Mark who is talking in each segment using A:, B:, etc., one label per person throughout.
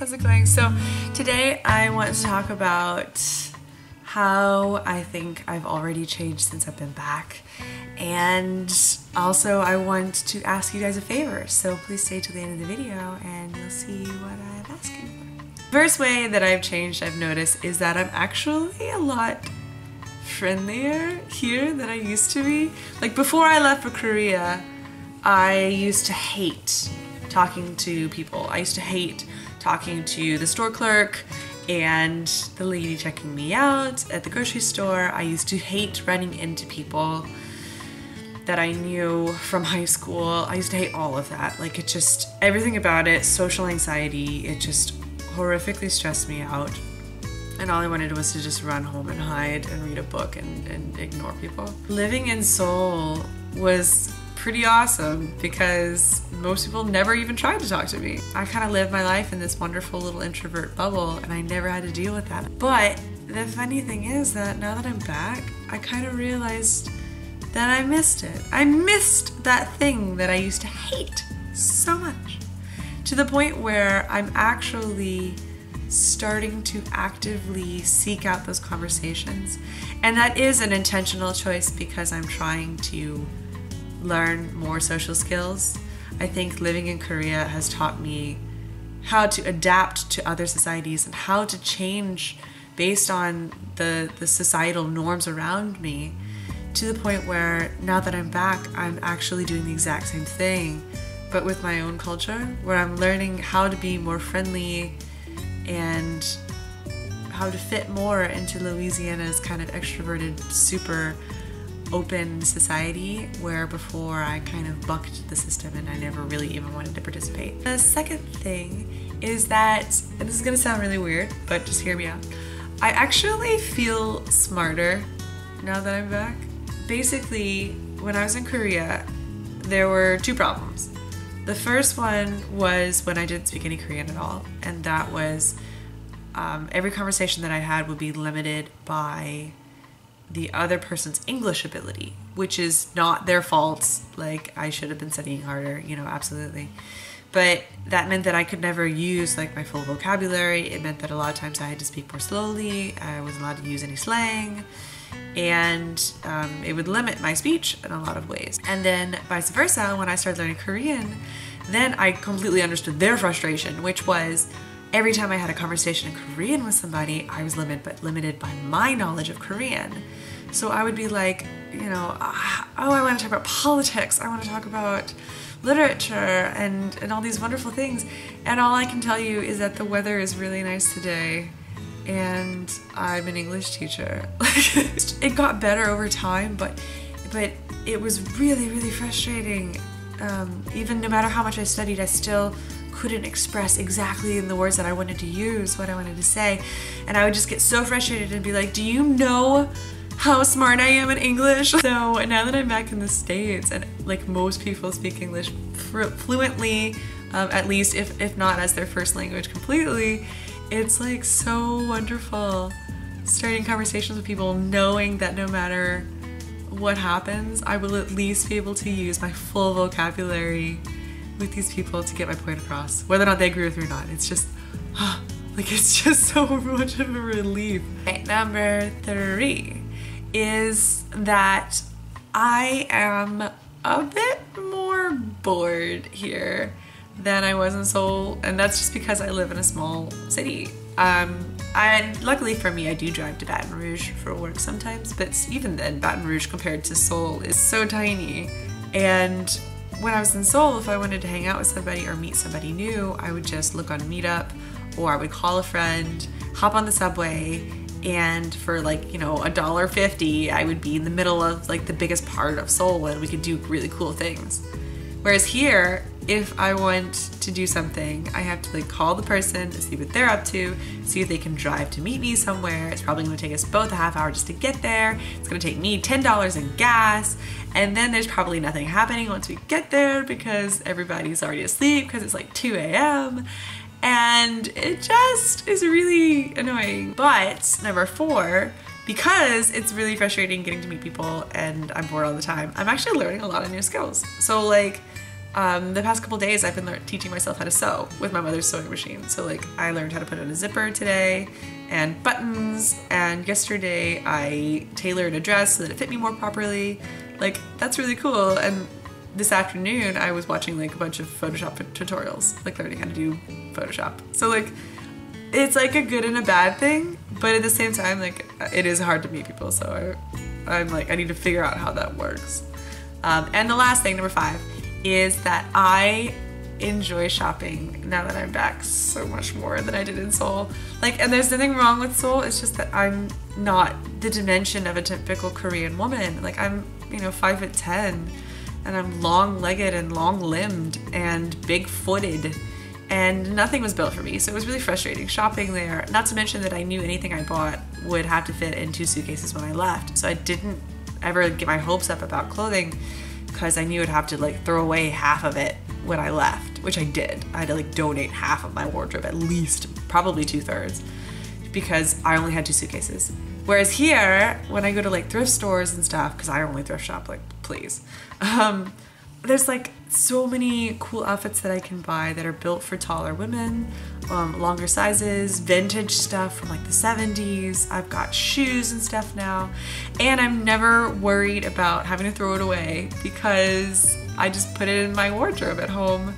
A: how's it going? So today I want to talk about how I think I've already changed since I've been back, and also I want to ask you guys a favor, so please stay till the end of the video and you'll see what I'm asking for. First way that I've changed, I've noticed, is that I'm actually a lot friendlier here than I used to be. Like before I left for Korea, I used to hate talking to people. I used to hate talking to the store clerk and the lady checking me out at the grocery store. I used to hate running into people that I knew from high school. I used to hate all of that. Like it just, everything about it, social anxiety, it just horrifically stressed me out. And all I wanted was to just run home and hide and read a book and ignore people. Living in Seoul was pretty awesome because most people never even tried to talk to me. I kind of lived my life in this wonderful little introvert bubble and I never had to deal with that. But the funny thing is that now that I'm back, I kind of realized that I missed it. I missed that thing that I used to hate so much, to the point where I'm actually starting to actively seek out those conversations. And that is an intentional choice because I'm trying to learn more social skills. I think living in Korea has taught me how to adapt to other societies and how to change based on the societal norms around me, to the point where now that I'm back, I'm actually doing the exact same thing, but with my own culture, where I'm learning how to be more friendly and how to fit more into Louisiana's kind of extroverted, super open society, where before I kind of bucked the system and I never really even wanted to participate. The second thing is that, and this is gonna sound really weird, but just hear me out, I actually feel smarter now that I'm back. Basically, when I was in Korea, there were two problems. The first one was when I didn't speak any Korean at all, and that was every conversation that I had would be limited by the other person's English ability, which is not their fault. Like, I should have been studying harder, you know, absolutely. But that meant that I could never use like my full vocabulary. It meant that a lot of times I had to speak more slowly. I wasn't allowed to use any slang, and it would limit my speech in a lot of ways. And then vice versa, when I started learning Korean, then I completely understood their frustration, which was every time I had a conversation in Korean with somebody, I was limited by my knowledge of Korean. So I would be like, you know, oh, I want to talk about politics, I want to talk about literature and all these wonderful things, and all I can tell you is that the weather is really nice today and I'm an English teacher. It got better over time, but it was really frustrating. Even no matter how much I studied, I still couldn't express exactly in the words that I wanted to use what I wanted to say, and I would just get so frustrated and be like, do you know how smart I am in English? So now that I'm back in the States and like most people speak English fluently, at least if not as their first language completely, it's like so wonderful starting conversations with people knowing that no matter what happens, I will at least be able to use my full vocabulary with these people to get my point across, whether or not they agree with me or not. It's just, like, it's just so much of a relief. Okay, number 3 is that I am a bit more bored here than I was in Seoul, and that's just because I live in a small city. Luckily for me, I do drive to Baton Rouge for work sometimes, but even then, Baton Rouge compared to Seoul is so tiny. And when I was in Seoul, if I wanted to hang out with somebody or meet somebody new, I would just look on Meetup, or I would call a friend, hop on the subway, and for like, you know, $1.50, I would be in the middle of like the biggest part of Seoul and we could do really cool things. Whereas here, if I want to do something, I have to like call the person to see what they're up to, see if they can drive to meet me somewhere. It's probably gonna take us both a half hour just to get there. It's gonna take me $10 in gas, and then there's probably nothing happening once we get there because everybody's already asleep because it's like 2 a.m. and it just is really annoying. But number 4, because it's really frustrating getting to meet people and I'm bored all the time, I'm actually learning a lot of new skills. So like the past couple days I've been teaching myself how to sew with my mother's sewing machine. So like I learned how to put on a zipper today and buttons, and yesterday I tailored a dress so that it fit me more properly. Like that's really cool. And this afternoon I was watching like a bunch of Photoshop tutorials, like learning how to do Photoshop. So like it's like a good and a bad thing, but at the same time like it is hard to meet people, so I'm like I need to figure out how that works. And the last thing, number 5, is that I enjoy shopping now that I'm back so much more than I did in Seoul. Like, and there's nothing wrong with Seoul, it's just that I'm not the dimension of a typical Korean woman. Like I'm, you know, 5'10", and I'm long-legged and long-limbed and big-footed, and nothing was built for me, so it was really frustrating shopping there. Not to mention that I knew anything I bought would have to fit in 2 suitcases when I left, so I didn't ever get my hopes up about clothing because I knew I'd have to like throw away half of it when I left, which I did. I had to like donate half of my wardrobe, at least, probably 2/3, because I only had 2 suitcases. Whereas here, when I go to like thrift stores and stuff, because I only thrift shop, like please, there's like so many cool outfits that I can buy that are built for taller women, longer sizes, vintage stuff from like the 70s. I've got shoes and stuff now, and I'm never worried about having to throw it away because I just put it in my wardrobe at home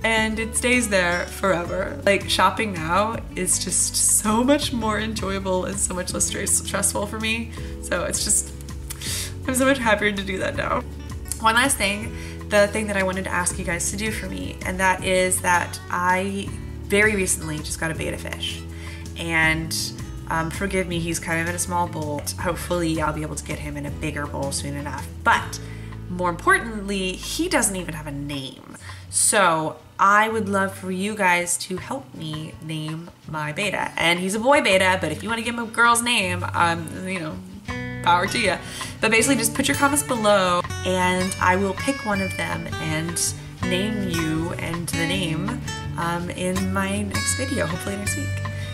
A: and it stays there forever. Like shopping now is just so much more enjoyable and so much less stressful for me. So it's just, I'm so much happier to do that now. One last thing, the thing that I wanted to ask you guys to do for me, and that is that I very recently just got a betta fish, and forgive me, he's kind of in a small bowl. Hopefully I'll be able to get him in a bigger bowl soon enough, but more importantly, he doesn't even have a name. So I would love for you guys to help me name my betta. And he's a boy betta, but if you want to give him a girl's name, you know, power to you. But basically just put your comments below and I will pick one of them and name you and the name in my next video, hopefully next week.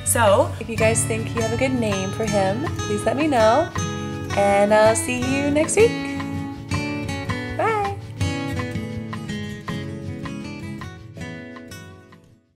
A: So if you guys think you have a good name for him, please let me know, and I'll see you next week.